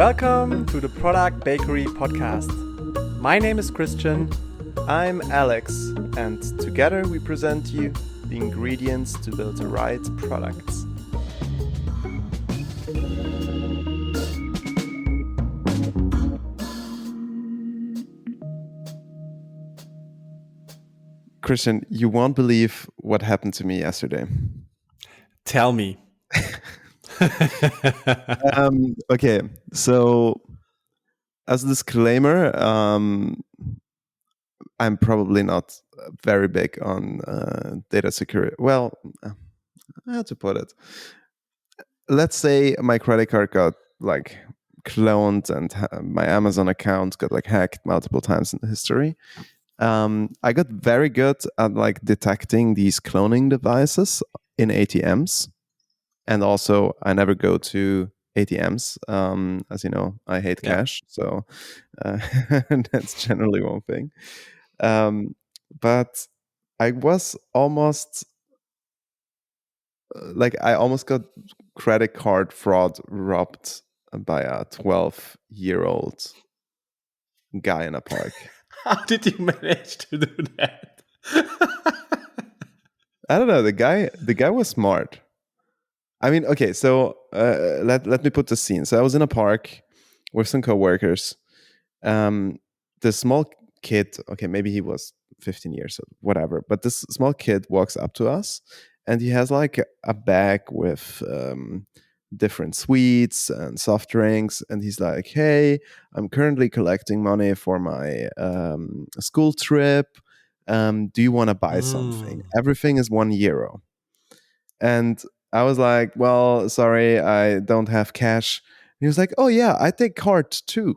Welcome to the Product Bakery podcast. My name is Christian. I'm Alex, and together we present you the ingredients to build the right products. Christian, you won't believe what happened to me yesterday. Tell me. Okay, so as a disclaimer, I'm probably not very big on data security. Well, how to put it? Let's say my credit card got cloned and my Amazon account got hacked multiple times in the history. I got very good at detecting these cloning devices in ATMs. And also, I never go to ATMs. As you know, I hate cash. So that's generally one thing. But I was almost I almost got credit card fraud robbed by a 12-year-old guy in a park. How did you manage to do that? I don't know. The guy was smart. I mean, okay, so let me put the scene. So I was in a park with some coworkers. The small kid, okay, maybe he was 15 years old, whatever. But this small kid walks up to us, and he has a bag with different sweets and soft drinks. And he's like, "Hey, I'm currently collecting money for my school trip. Do you want to buy something? Everything is €1." And I was like, "Well, sorry, I don't have cash." And he was like, "Oh yeah, I take cards too."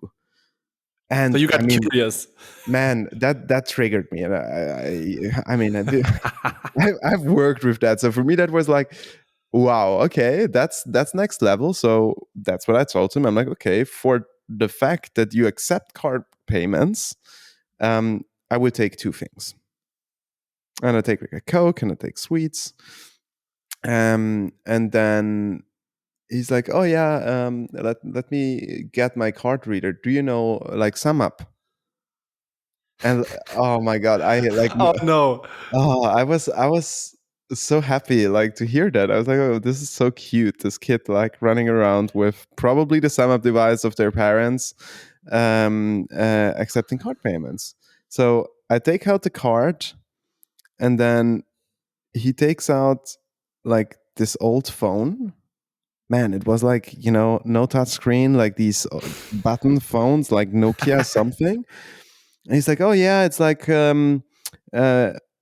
And so you got curious. Man, that triggered me. And I've worked with that. So for me, that was like, wow, okay, that's next level. So that's what I told him. I'm like, okay, for the fact that you accept card payments, I will take two things. And I take a Coke and I take sweets. And then he's like, "Oh yeah, let me get my card reader. Do you know SumUp?" And oh my god, oh no, I was so happy to hear that. I was like, "Oh, this is so cute. This kid running around with probably the SumUp device of their parents, accepting card payments." So I take out the card, and then he takes out this old phone. Man, it was no touch screen, these button phones, like Nokia something. And he's like, "Oh yeah, it's I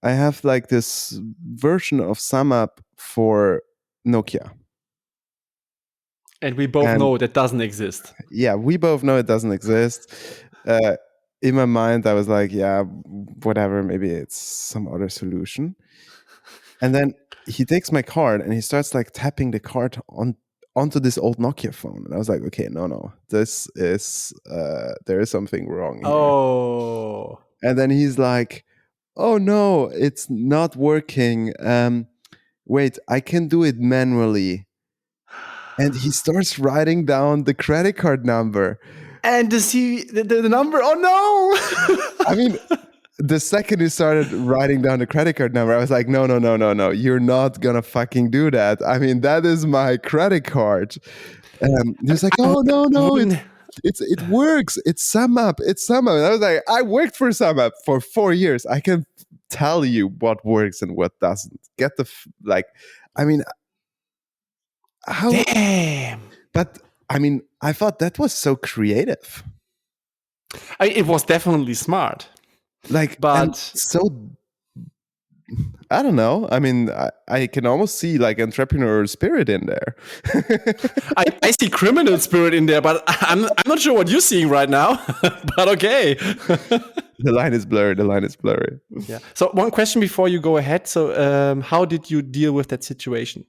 have this version of SumUp for Nokia." And we both know that doesn't exist. Yeah, we both know it doesn't exist. In my mind, I was like, yeah, whatever, maybe it's some other solution. And then he takes my card and he starts tapping the card onto this old Nokia phone. And I was like, okay, no, this is, there is something wrong here. Oh. And then he's like, "Oh no, it's not working. Wait, I can do it manually." And he starts writing down the credit card number. And to see the number, oh no! I mean, the second he started writing down the credit card number, I was like, no, you're not gonna fucking do that. I mean, that is my credit card. He was like, "Oh no, it works. It's SumUp. And I was like, I worked for SumUp for 4 years. I can tell you what works and what doesn't. Get the how? Damn. But I thought that was so creative. It was definitely smart. But so, I don't know. I can almost see entrepreneur spirit in there. I see criminal spirit in there, but I'm not sure what you're seeing right now. But okay. The line is blurry. Yeah. So one question before you go ahead. So how did you deal with that situation?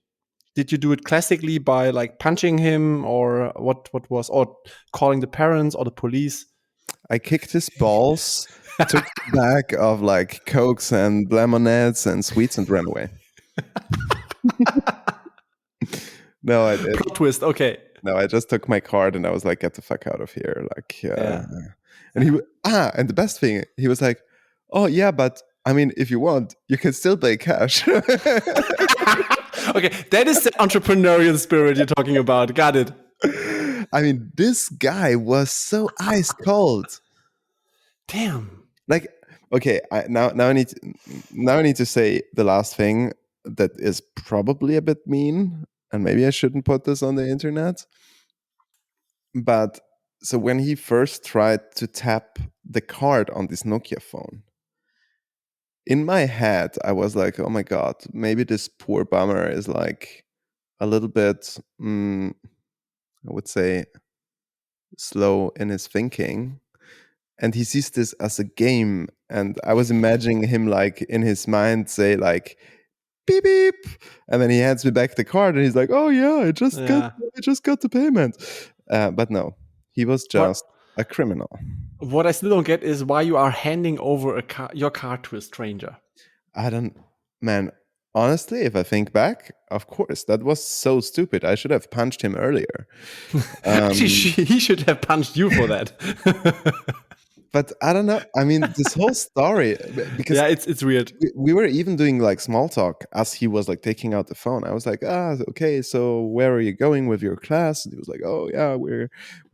Did you do it classically by punching him, or what was, or calling the parents or the police? I kicked his balls, took the bag of Cokes and lemonades and sweets and ran away. No, I did. Plot twist. Okay. No, I just took my card and I was like, get the fuck out of here. Like, Yeah. and and the best thing, he was like, oh yeah, but I mean, if you want, you can still pay cash. Okay, that is the entrepreneurial spirit you're talking about. Got it. I mean, this guy was so ice cold. Damn. Like, okay, now I need to say the last thing that is probably a bit mean, and maybe I shouldn't put this on the internet. But so when he first tried to tap the card on this Nokia phone, in my head I was like, oh my god, maybe this poor bummer is like a little bit, I would say, slow in his thinking, and he sees this as a game. And I was imagining him like in his mind say like beep beep, and then he hands me back the card and he's like, oh yeah, I just got the payment. But no, he was just a criminal. What I still don't get is why you are handing over your card to a stranger. I don't, man, honestly, if I think back, of course that was so stupid. I should have punched him earlier. Actually, he should have punched you for that. But I don't know. I mean, this whole story, because yeah, it's weird. We were even doing like small talk as he was like taking out the phone. I was like, okay, so where are you going with your class? And he was like, oh yeah, we're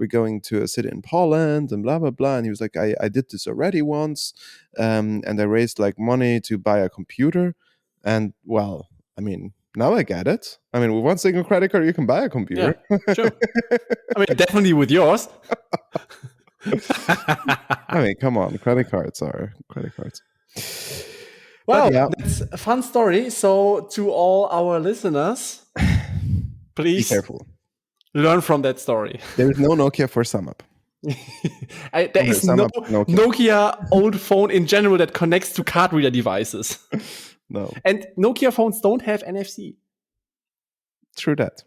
going to a city in Poland and blah blah blah. And he was like, I did this already once, and I raised like money to buy a computer. And well, I mean, now I get it. I mean, with one single credit card, you can buy a computer. Yeah, sure. I mean, definitely with yours. I mean, come on, credit cards are credit cards. Well, that's a fun story. So, to all our listeners, please be careful. Learn from that story. There is no Nokia for SumUp. There is no Nokia old phone in general that connects to card reader devices. No. And Nokia phones don't have NFC. True that.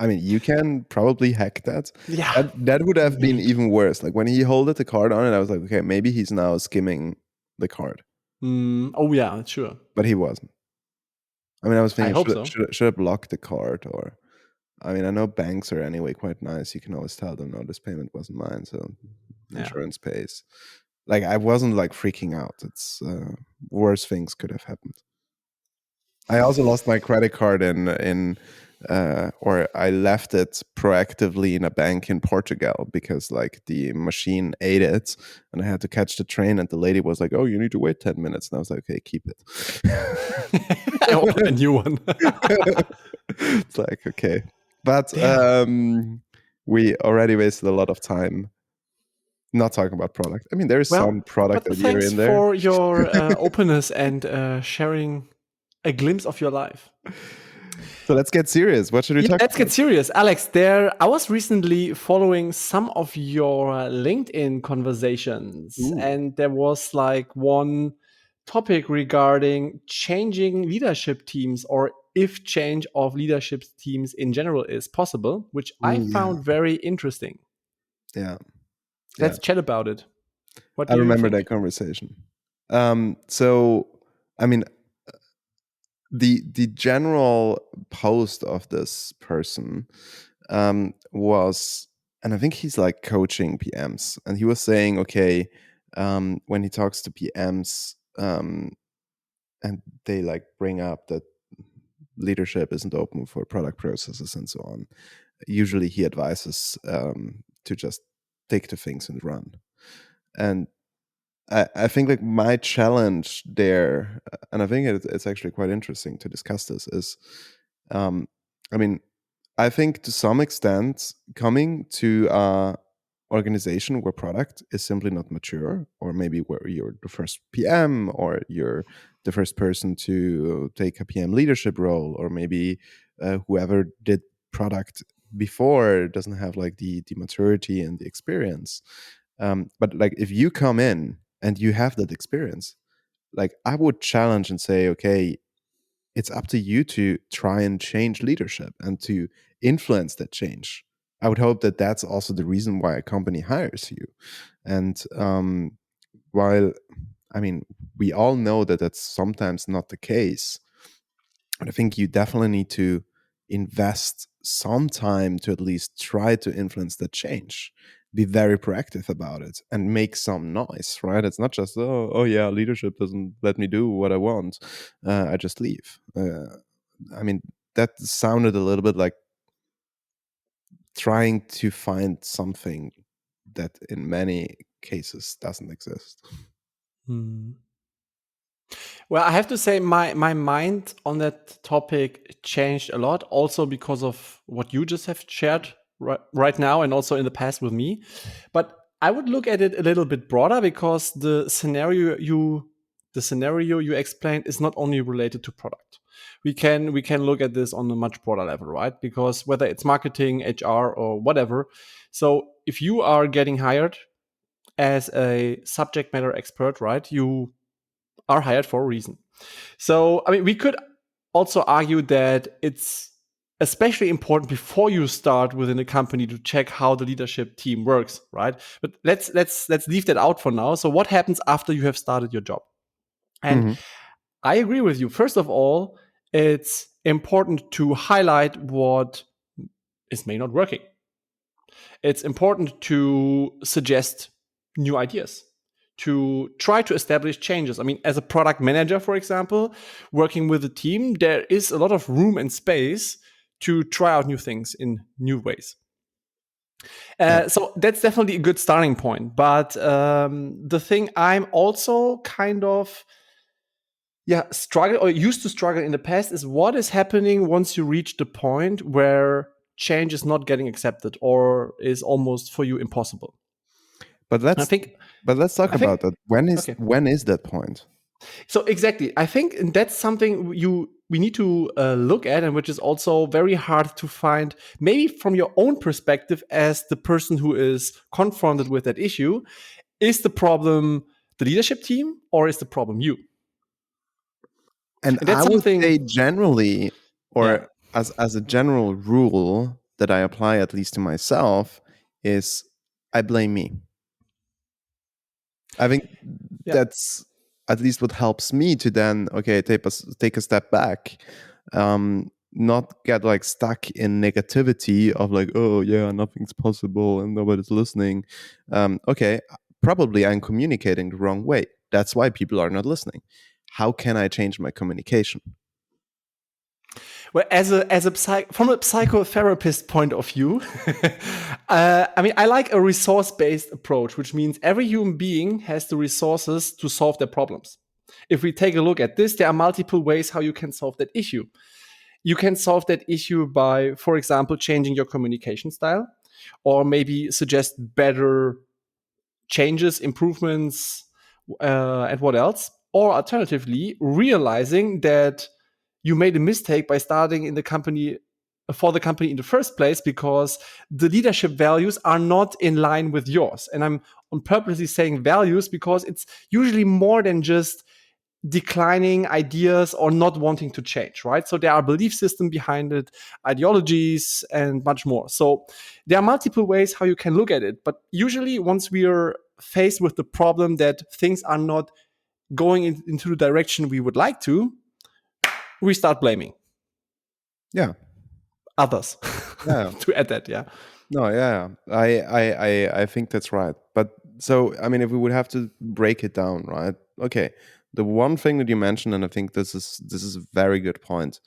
I mean, you can probably hack that. Yeah. That would have been even worse. Like when he holded the card on it, I was like, okay, maybe he's now skimming the card. Oh yeah, sure. But he wasn't. I mean, I was thinking, should I block the card? Or, I mean, I know banks are anyway quite nice. You can always tell them, no, this payment wasn't mine, so insurance pays. Like, I wasn't like freaking out. It's worse things could have happened. I also lost my credit card or I left it proactively in a bank in Portugal because like the machine ate it and I had to catch the train and the lady was like, oh, you need to wait 10 minutes. And I was like, okay, keep it. I opened a new one. It's like, okay. But we already wasted a lot of time not talking about product. I mean, there is some product idea in there. Thanks for your openness and sharing a glimpse of your life. So let's get serious. What should we talk about? Let's get serious. Alex, I was recently following some of your LinkedIn conversations. Ooh. And there was like one topic regarding changing leadership teams or if change of leadership teams in general is possible, which I found very interesting. Yeah. Let's chat about it. What do you remember that conversation. So, I mean, the general post of this person was, and I think he's like coaching PMs, and he was saying, okay, when he talks to PMs, and they like bring up that leadership isn't open for product processes and so on, usually he advises to just take the things and run. And I think like my challenge there, and I think it's actually quite interesting to discuss this, is, I mean, I think to some extent coming to an organization where product is simply not mature, or maybe where you're the first PM or you're the first person to take a PM leadership role, or maybe whoever did product before doesn't have like the maturity and the experience. But like if you come in and you have that experience, like I would challenge and say, okay, it's up to you to try and change leadership and to influence that change. I would hope that that's also the reason why a company hires you. And while, I mean, we all know that that's sometimes not the case, but I think you definitely need to invest some time to at least try to influence the change. Be very proactive about it and make some noise, right? It's not just, oh yeah, leadership doesn't let me do what I want. I just leave. I mean, that sounded a little bit like trying to find something that in many cases doesn't exist. Well, I have to say my mind on that topic changed a lot, also because of what you just have shared right now and also in the past with me. But I would look at it a little bit broader, because the scenario you explained is not only related to product. We can look at this on a much broader level, right? Because whether it's marketing, HR, or whatever, so if you are getting hired as a subject matter expert, right, you are hired for a reason. So, I mean, we could also argue that it's especially important before you start within a company to check how the leadership team works, right? But let's leave that out for now. So, what happens after you have started your job? And I agree with you. First of all, it's important to highlight what is may not working. It's important to suggest new ideas, to try to establish changes. I mean, as a product manager, for example, working with a team, there is a lot of room and space to try out new things in new ways. So that's definitely a good starting point. But the thing I'm also kind of struggle or used to struggle in the past is what is happening once you reach the point where change is not getting accepted or is almost for you impossible. But let's talk about that. When is that point? So exactly, I think that's something we need to look at, and which is also very hard to find, maybe from your own perspective as the person who is confronted with that issue. Is the problem the leadership team, or is the problem you? And I would say generally, or as a general rule that I apply at least to myself, is I blame me. I think that's at least what helps me to then, take a step back, not get like stuck in negativity of like, oh yeah, nothing's possible and nobody's listening. Probably I'm communicating the wrong way. That's why people are not listening. How can I change my communication? Well, from a psychotherapist point of view, I mean, I like a resource-based approach, which means every human being has the resources to solve their problems. If we take a look at this, there are multiple ways how you can solve that issue. You can solve that issue by, for example, changing your communication style, or maybe suggest better changes, improvements, and what else? Or alternatively, realizing that you made a mistake by starting in the company for the company in the first place because the leadership values are not in line with yours. And I'm on purposely saying values because it's usually more than just declining ideas or not wanting to change, right? So there are belief system behind it, ideologies, and much more. So there are multiple ways how you can look at it. But usually once we are faced with the problem that things are not going into the direction we would like to, we start blaming. Yeah. Others. Yeah. To add that, yeah. No, yeah. I think that's right. But so, I mean, if we would have to break it down, right? Okay. The one thing that you mentioned, and I think this is a very good point,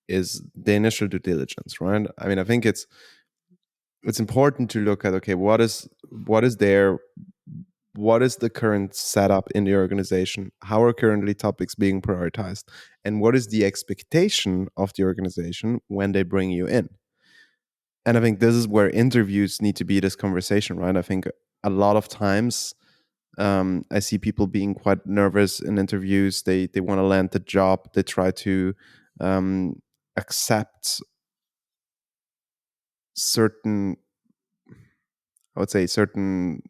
is the initial due diligence, right? I mean, I think it's important to look at, okay, what is there, what is the current setup in the organization, how are currently topics being prioritized, and what is the expectation of the organization when they bring you in. And I think this is where interviews need to be this conversation, right? I think a lot of times I see people being quite nervous in interviews. They want to land the job. They try to accept certain, I would say, certain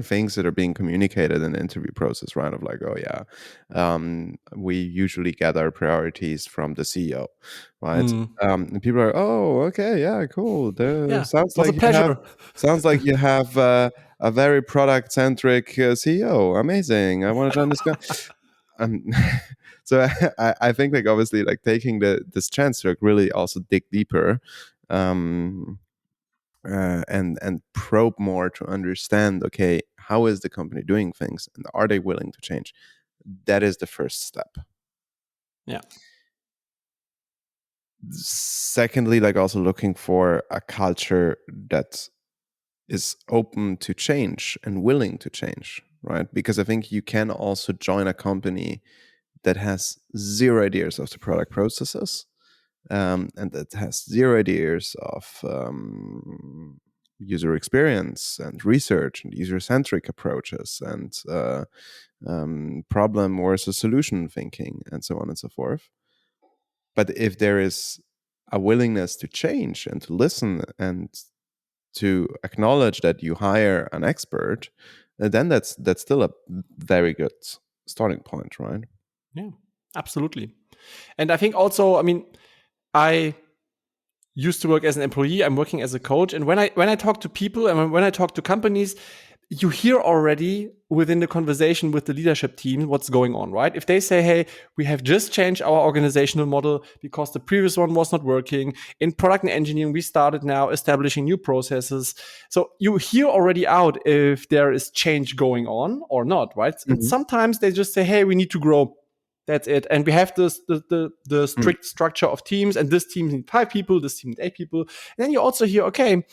things that are being communicated in the interview process, right? Of like, oh yeah, we usually get our priorities from the CEO, right? And people are, oh, okay, yeah, cool. Sounds like you have a very product centric CEO. Amazing. I want to join this guy. so I think like obviously like taking this chance to like really also dig deeper, and probe more to understand, okay, how is the company doing things and are they willing to change? That is the first step. Yeah. Secondly, like also looking for a culture that is open to change and willing to change, right? Because I think you can also join a company that has zero ideas of the product processes, and that has zero ideas of user experience and research and user-centric approaches and problem versus solution thinking and so on and so forth. But if there is a willingness to change and to listen and to acknowledge that you hire an expert, then that's still a very good starting point, right? Yeah, absolutely. And I think also, I mean, I used to work as an employee. I'm working as a coach, and when I talk to people and when I talk to companies, you hear already within the conversation with the leadership team what's going on, right? If they say, hey, we have just changed our organizational model because the previous one was not working. In product and engineering, we started now establishing new processes. So you hear already out if there is change going on or not, right? Mm-hmm. And sometimes they just say, hey, we need to grow. That's it. And we have this the strict structure of teams, and this team needs 5 people, this team needs 8 people. And then you also hear, okay,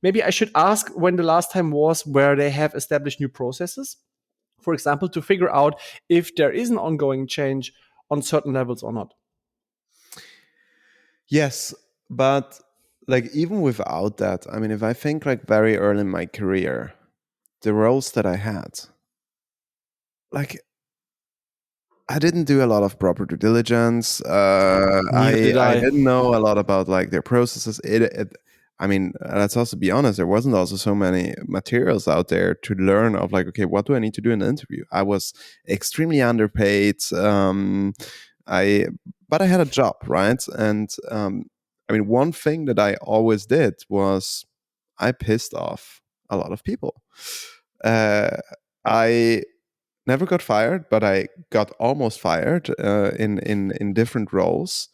maybe I should ask when the last time was where they have established new processes, for example, to figure out if there is an ongoing change on certain levels or not. Yes, but like even without that, I mean, if I think like very early in my career, the roles that I had, like I didn't do a lot of proper due diligence. I didn't know a lot about like their processes. I mean, let's also be honest. There wasn't also so many materials out there to learn of like, okay, what do I need to do in an interview? I was extremely underpaid. But I had a job, right? And I mean, one thing that I always did was I pissed off a lot of people. I never got fired, but I got almost fired in different roles.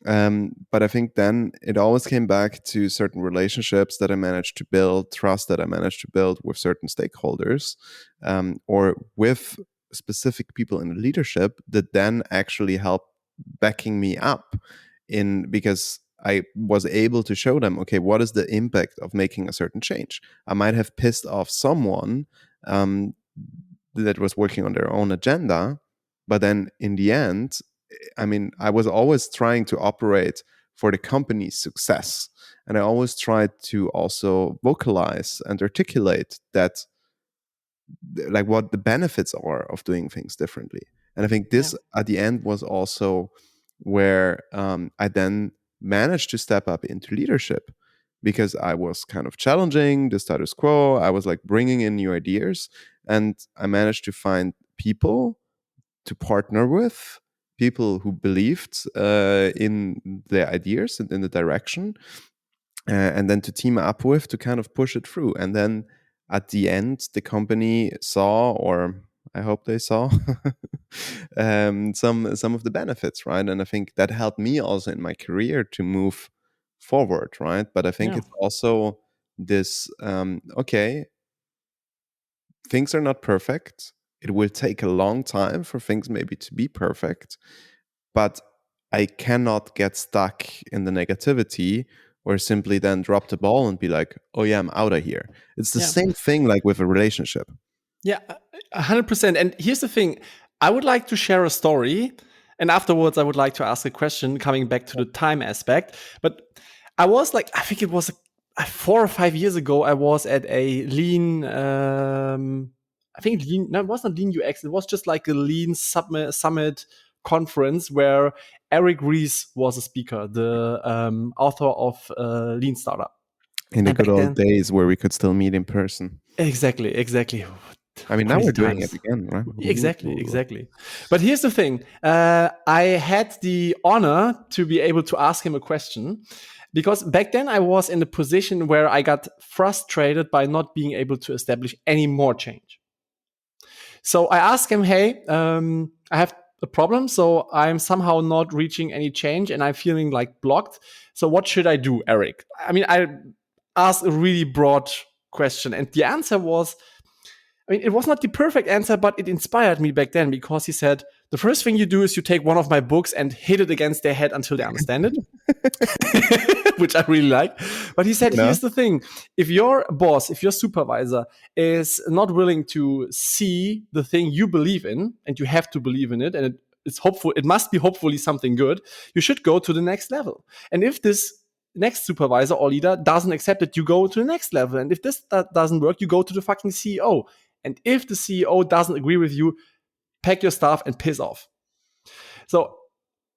But I think then it always came back to certain relationships that I managed to build, trust that I managed to build with certain stakeholders, or with specific people in the leadership that then actually helped backing me up because I was able to show them, okay, what is the impact of making a certain change? I might have pissed off someone that was working on their own agenda, but then in the end, I mean, I was always trying to operate for the company's success, and I always tried to also vocalize and articulate that, like, what the benefits are of doing things differently. And I think this at the end was also where I then managed to step up into leadership, because I was kind of challenging the status quo. I was like bringing in new ideas, and I managed to find people to partner with, people who believed in their ideas and in the direction, and then to team up with to kind of push it through. And then at the end, the company saw, or I hope they saw, some of the benefits, right? And I think that helped me also in my career to move forward, right? But I think it's also this, okay, things are not perfect. It will take a long time for things maybe to be perfect, but I cannot get stuck in the negativity or simply then drop the ball and be like, oh yeah, I'm out of here. It's the same thing like with a relationship. Yeah, 100%. And here's the thing. I would like to share a story, and afterwards I would like to ask a question coming back to the time aspect. But I was like, I think it was 4 or 5 years ago, I was at a lean, I think lean, no, it wasn't lean UX. It was just like a lean summit conference where Eric Ries was a speaker, the author of Lean Startup. In the good old days where we could still meet in person. Exactly. I mean, now we're doing it again, right? Exactly. But here's the thing. I had the honor to be able to ask him a question, because back then I was in a position where I got frustrated by not being able to establish any more change. So I asked him, hey, I have a problem. So I'm somehow not reaching any change and I'm feeling like blocked. So what should I do, Eric? I mean, I asked a really broad question. And the answer was, I mean, it was not the perfect answer, but it inspired me back then because he said, the first thing you do is you take one of my books and hit it against their head until they understand it, which I really like. But he said, You know? here's the thing. If your boss, if your supervisor is not willing to see the thing you believe in, and you have to believe in it, and it's hopeful, it must be hopefully something good, you should go to the next level. And if this next supervisor or leader doesn't accept it, you go to the next level. And if this doesn't work, you go to the fucking CEO. And if the CEO doesn't agree with you, pack your stuff and piss off. So,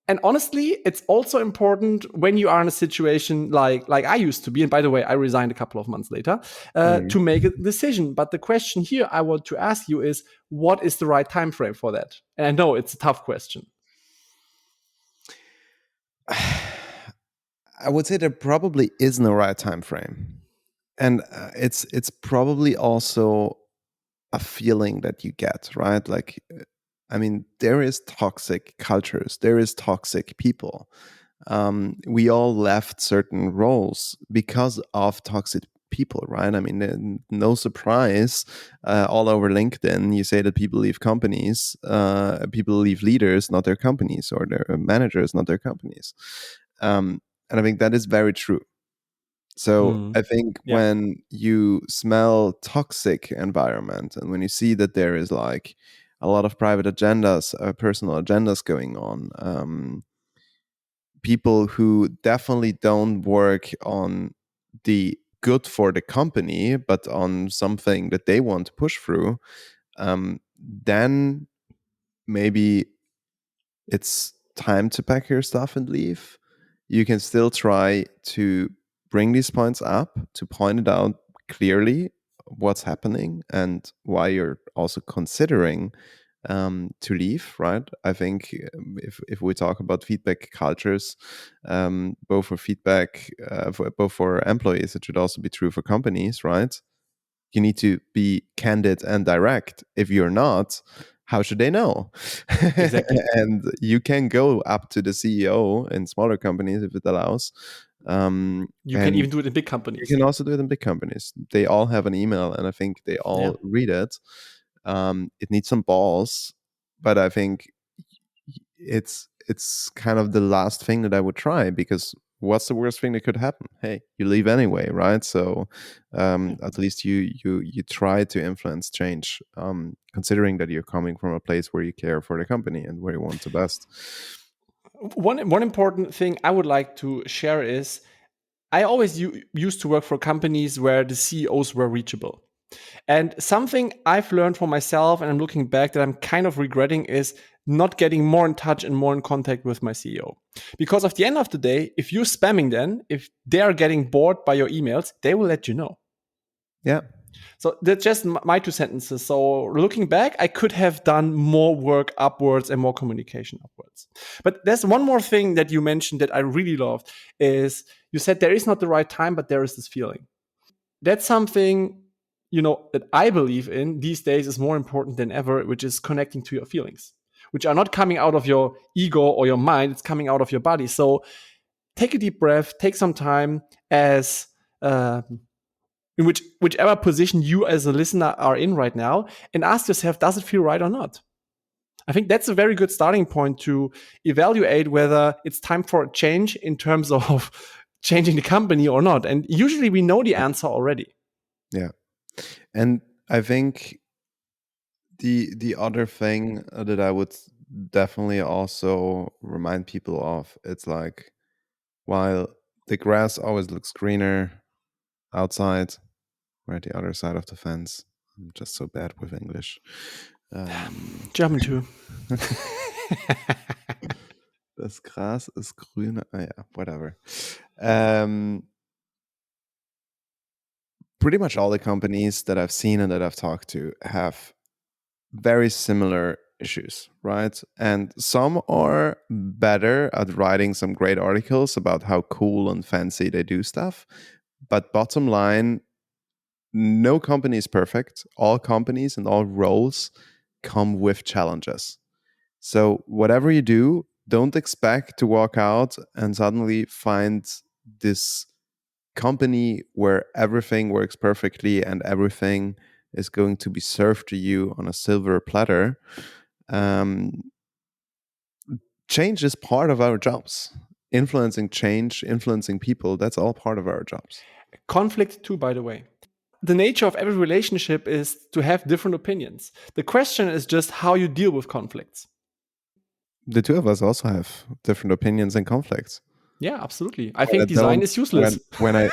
and honestly, it's also important when you are in a situation like I used to be. And by the way, I resigned a couple of months later to make a decision. But the question here I want to ask you is, what is the right time frame for that? And I know it's a tough question. I would say there probably is no right time frame, and it's probably also a feeling that you get, right? Like, I mean, there is toxic cultures, there is toxic people. We all left certain roles because of toxic people, right? I mean, no surprise. All over LinkedIn, you say that people leave companies, people leave leaders, not their companies, or their managers, not their companies. And I think that is very true. So I think when you smell toxic environment and when you see that there is like a lot of private agendas, personal agendas going on, people who definitely don't work on the good for the company, but on something that they want to push through, then maybe it's time to pack your stuff and leave. You can still try to bring these points up, to point it out clearly what's happening and why you're also considering to leave, right? I think if we talk about feedback cultures, both for feedback, both for employees, it should also be true for companies, right? You need to be candid and direct. If you're not, how should they know? Exactly. And you can go up to the CEO in smaller companies if it allows. You can even do it in big companies. You can also do it in big companies. They all have an email, and I think they all read it. It needs some balls, but I think it's kind of the last thing that I would try, because what's the worst thing that could happen? Hey, you leave anyway, right? So at least you try to influence change, considering that you're coming from a place where you care for the company and where you want the best. One important thing I would like to share is I always used to work for companies where the CEOs were reachable. And something I've learned for myself, and I'm looking back, that I'm kind of regretting is not getting more in touch and more in contact with my CEO. Because at the end of the day, if you're spamming them, if they are getting bored by your emails, they will let you know. Yeah. So that's just my 2 sentences. So looking back, I could have done more work upwards and more communication upwards. But there's one more thing that you mentioned that I really loved is you said there is not the right time, but there is this feeling. That's something, that I believe in these days is more important than ever, which is connecting to your feelings, which are not coming out of your ego or your mind. It's coming out of your body. So take a deep breath, take some time as in whichever position you as a listener are in right now, and ask yourself, does it feel right or not? I think that's a very good starting point to evaluate whether it's time for a change in terms of changing the company or not. And usually we know the answer already. Yeah. And I think the other thing that I would definitely also remind people of, it's like, while the grass always looks greener outside, we're at the other side of the fence. I'm just so bad with English. German too. Das Gras ist grüner. Ah, yeah, whatever. Pretty much all the companies that I've seen and that I've talked to have very similar issues, right? And some are better at writing some great articles about how cool and fancy they do stuff. But bottom line, no company is perfect. All companies and all roles come with challenges. So whatever you do, don't expect to walk out and suddenly find this company where everything works perfectly and everything is going to be served to you on a silver platter. Change is part of our jobs. Influencing change, influencing people, that's all part of our jobs. Conflict too, by the way. The nature of every relationship is to have different opinions. The question is just how you deal with conflicts. The two of us also have different opinions and conflicts. Yeah, absolutely. I think design is useless. When I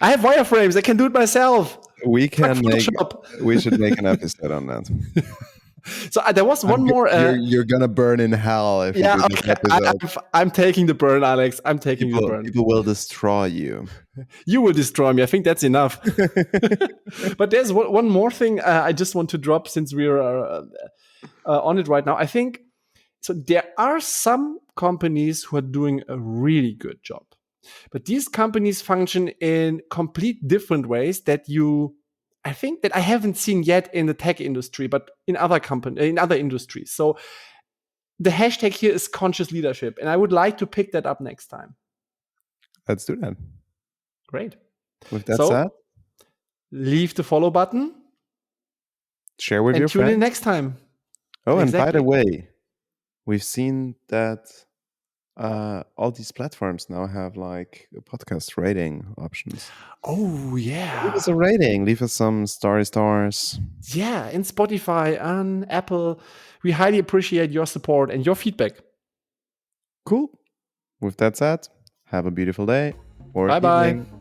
I have wireframes. I can do it myself. we should make an episode on that. So there was one more. You're gonna burn in hell if you do this episode. I'm taking the burn, Alex. I'm taking the burn. People will destroy you. You will destroy me. I think that's enough. But there's one more thing I just want to drop since we're on it right now. I think so. There are some companies who are doing a really good job, but these companies function in complete different ways I think that I haven't seen yet in the tech industry, but in other industries. So the hashtag here is conscious leadership, and I would like to pick that up next time. Let's do that. Great. With that said, leave the follow button. Share with your friends. And tune in next time. Oh, exactly. And by the way, we've seen that all these platforms now have like podcast rating options. Oh, yeah. Leave us a rating. Leave us some stars. Yeah, in Spotify and Apple. We highly appreciate your support and your feedback. Cool. With that said, have a beautiful day or Bye-bye. evening.